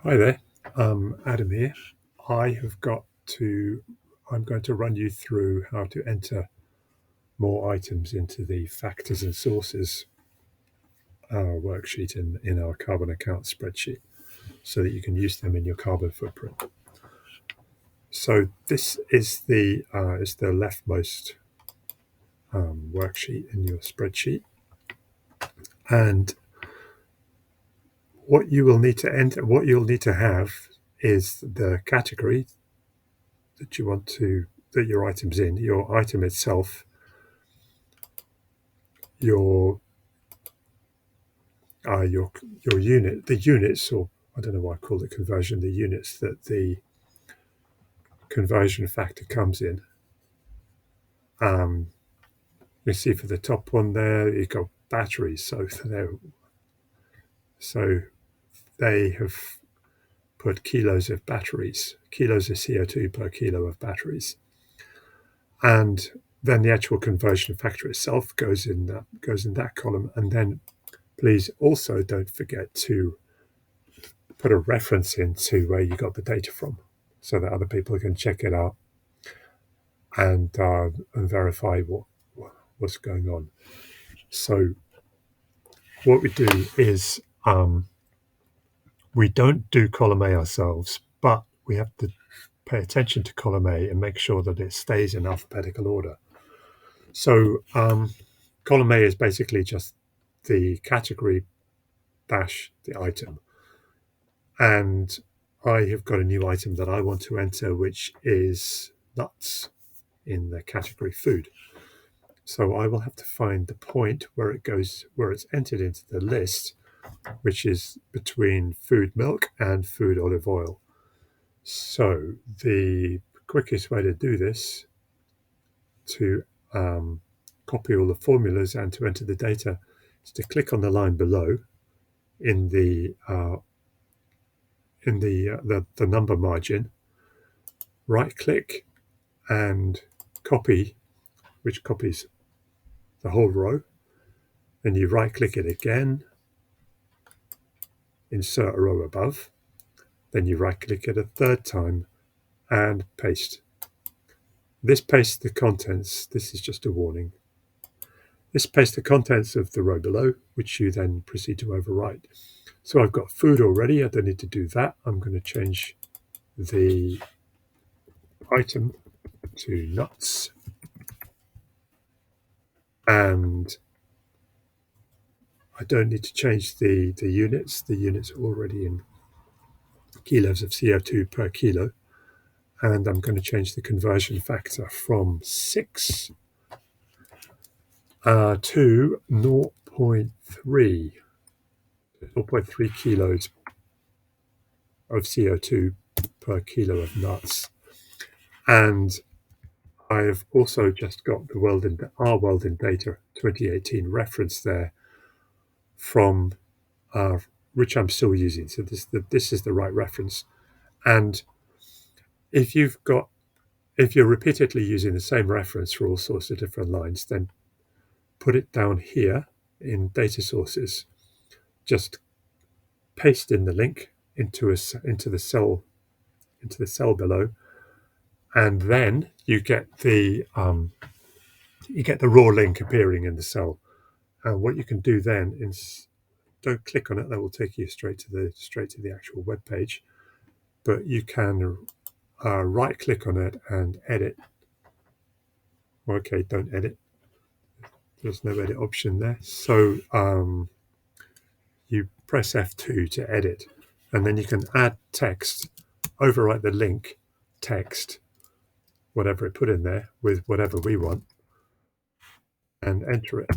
Hi there, Adam here. I have got to, I'm going to run you through how to enter more items into the factors and sources worksheet in our carbon account spreadsheet so that you can use them in your carbon footprint. So this is the leftmost worksheet in your spreadsheet. And what you will need to enter, what you'll need to have is the category that you want to, that your item's in, your item itself, your your unit, the units, or I don't know why I call it conversion, the units that the conversion factor comes in. You see for the top one there, you've got batteries. So they have put kilos of batteries, kilos of CO2 per kilo of batteries, and then the actual conversion factor itself goes in that column. And then please also don't forget to put a reference into where you got the data from, so that other people can check it out and verify what's going on. So what we do is we don't do column A ourselves, but we have to pay attention to column A and make sure that it stays in alphabetical order. So column A is basically just the category dash the item. And I have got a new item that I want to enter, which is nuts in the category food. So I will have to find the point where it's entered into the list, which is between food milk and food olive oil. So the quickest way to do this, to copy all the formulas and to enter the data, is to click on the line below in the number margin, right click and copy, which copies the whole row. Then you right click it again, insert a row above. Then you right click it a third time and paste. This pastes the contents. This is just a warning. This pastes the contents of the row below, which you then proceed to overwrite. So I've got food already. I don't need to do that. I'm going to change the item to nuts. And I don't need to change the units. The units are already in kilos of CO2 per kilo. And I'm going to change the conversion factor from 6 to 0.3. 0.3 kilos of CO2 per kilo of nuts. And I've also just got our Weldon Data 2018 reference there from which I'm still using. So this is the right reference. And if you're repeatedly using the same reference for all sorts of different lines, then put it down here in data sources. Just paste in the link into the cell below, and then you get the raw link appearing in the cell. And what you can do then is, don't click on it; that will take you straight to the actual web page. But you can right click on it and edit. Okay, don't edit. There's no edit option there. So you press F2 to edit, and then you can add text, overwrite the link text, whatever it put in there with whatever we want, and enter it.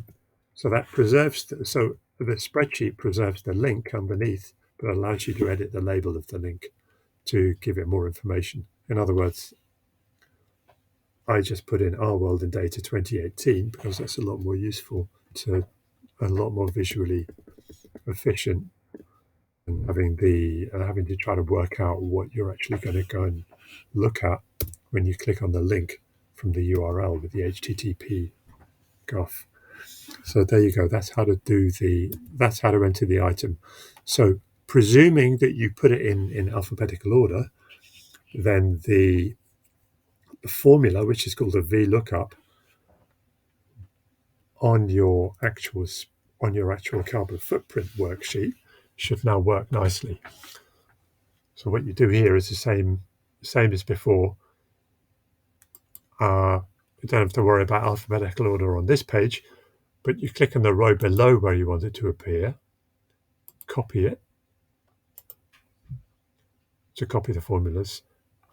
So that preserves, so the spreadsheet preserves the link underneath, but allows you to edit the label of the link to give it more information. In other words, I just put in our Weldon Data 2018 because that's a lot more useful, to a lot more visually efficient than having to try to work out what you're actually going to go and look at when you click on the link from the URL with the HTTP So there you go. That's how to enter the item. So presuming that you put it in alphabetical order, then the formula, which is called a VLOOKUP, on your actual carbon footprint worksheet should now work nicely. So what you do here is the same as before. You don't have to worry about alphabetical order on this page, but you click on the row below where you want it to appear, copy it to copy the formulas,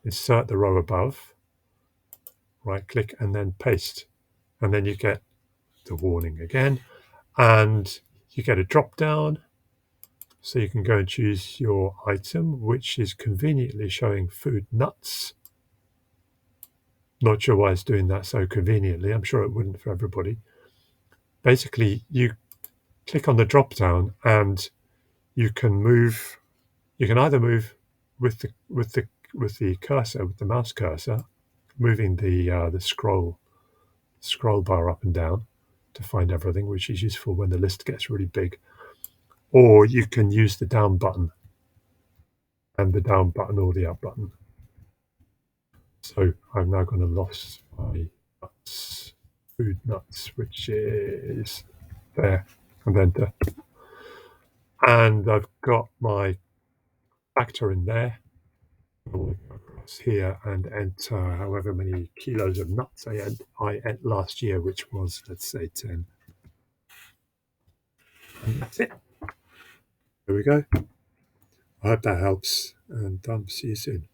insert the row above, right click and then paste. And then you get the warning again, and you get a drop down. So you can go and choose your item, which is conveniently showing food nuts. Not sure why it's doing that so conveniently. I'm sure it wouldn't for everybody. Basically, you click on the drop down and you can move. You can either move with the cursor, with the mouse cursor, moving the scroll bar up and down to find everything, which is useful when the list gets really big. Or you can use the down button, and the down button or the up button. So I'm now going to lost my nuts, food nuts, which is there, and enter. And I've got my factor in there. I'll go across here and enter however many kilos of nuts I ate last year, which was, let's say, 10. And that's it. There we go. I hope that helps, and see you soon.